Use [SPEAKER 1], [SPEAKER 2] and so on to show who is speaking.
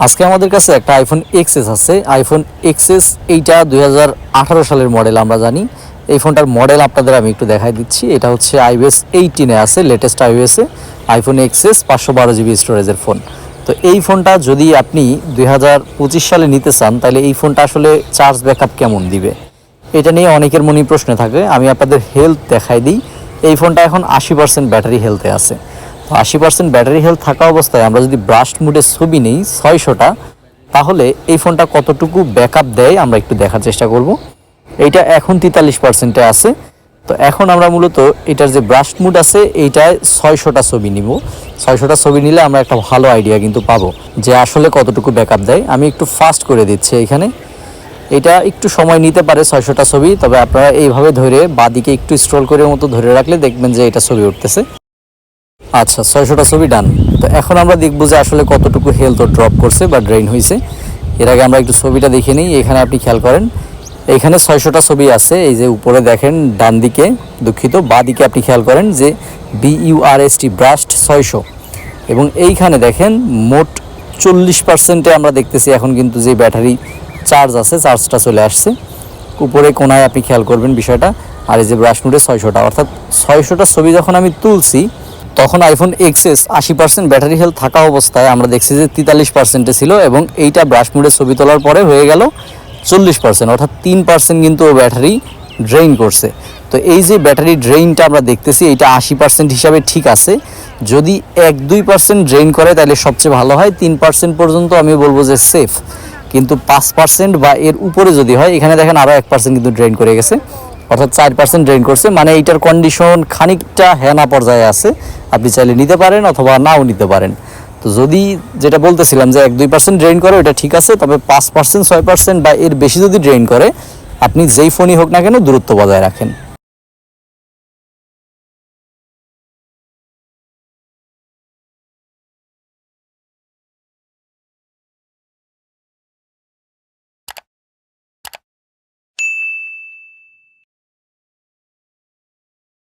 [SPEAKER 1] আজকে আমাদের কাছে একটা আইফোন এক্সএস আছে। আইফোন এক্সএস এইটা 2018 সালের মডেল আমরা জানি। এই ফোনটার মডেল আপনাদের আমি একটু দেখাই দিচ্ছি। এটা হচ্ছে iOS 18-এ আছে, লেটেস্ট iOS-এ আইফোন এক্সএস 512 জিবি স্টোরেজের ফোন। তো এই ফোনটা যদি আপনি 2025 সালে নিতে চান তাহলে এই ফোনটা আসলে চার্জ ব্যাকআপ কেমন দিবে, এটা নিয়ে অনেকের মনেই প্রশ্ন থাকে। আমি আপনাদের হেলথ দেখাই দিই। এই ফোনটা এখন 80% ব্যাটারি হেলথে আছে। 80% ব্যাটারি হেলথ থাকা অবস্থায় আমরা যদি ব্রাস্ট মুডে ছবি নেই 600টা, তাহলে এই ফোনটা কতটুকু ব্যাকআপ দেয় আমরা একটু দেখার চেষ্টা করব। এইটা এখন 43%-এ আছে। তো এখন আমরা মূলত এটার যে ব্রাস্ট মুড আছে এইটায় 600টা ছবি নিব। 600টা ছবি নিলে আমরা একটা ভালো আইডিয়া কিন্তু পাবো যে আসলে কতটুকু ব্যাকআপ দেয়। আমি একটু ফাস্ট করে দিচ্ছি এখানে। এটা একটু সময় নিতে পারে 600টা ছবি, তবে আপনারা এইভাবে ধরে বাদিকে একটু স্ক্রল করে মতো ধরে রাখলে দেখবেন যে এটা ছবি উঠতেছে। আচ্ছা, 600টা ছবি ডান। তো এখন আমরা দেখবো যে আসলে কতটুকু হেলথ ড্রপ করছে বা ড্রেইন হয়েছে। এর আগে আমরা একটু ছবিটা দেখে নিই। এখানে আপনি খেয়াল করেন, এইখানে 600টা ছবি আছে। এই যে উপরে দেখেন ডান দিকে, দুঃখিত বাঁ দিকে আপনি খেয়াল করেন যে BURST ব্রাস্ট 600, এবং এইখানে দেখেন মোট 40%-এ আমরা দেখতেছি এখন কিন্তু যে ব্যাটারি চার্জ আছে চার্জটা চলে আসছে। উপরে কোনায় আপনি খেয়াল করবেন বিষয়টা। আর এই যে ব্রাশ মুডে 600টা, অর্থাৎ 600টা ছবি যখন আমি তুলছি তখন আইফোন এক্সএস 80% ব্যাটারি হেলথ থাকা অবস্থায় আমরা দেখছি যে 43%-এ ছিল, এবং এইটা ব্রাশ মুডে ছবি তোলার পরে হয়ে গেল 40%, অর্থাৎ 3% কিন্তু ব্যাটারি ড্রেইন করছে। তো এই যে ব্যাটারি ড্রেইনটা আমরা দেখতেছি এইটা 80% হিসাবে ঠিক আছে। যদি 1-2% ড্রেইন করে তাহলে সবচেয়ে ভালো হয়। 3% পর্যন্ত আমি বলবো যে সেফ, কিন্তু 5% বা এর উপরে যদি হয়, এখানে দেখেন আরও 1% কিন্তু ড্রেইন করে গেছে, অর্থাৎ 4% ড্রেইন করছে। মানে এইটার কন্ডিশন খানিকটা হেনা পর্যায়ে আছে। আপনি চাইলে নিতে পারেন অথবা নাও নিতে পারেন। তো যদি যেটা বলতেছিলাম যে 1-2% ড্রেইন করে ওটা ঠিক আছে, তবে 5%, 6% বা এর বেশি যদি ড্রেইন করে, আপনি যেই ফোনই হোক না কেন দূরত্ব বজায় রাখেন।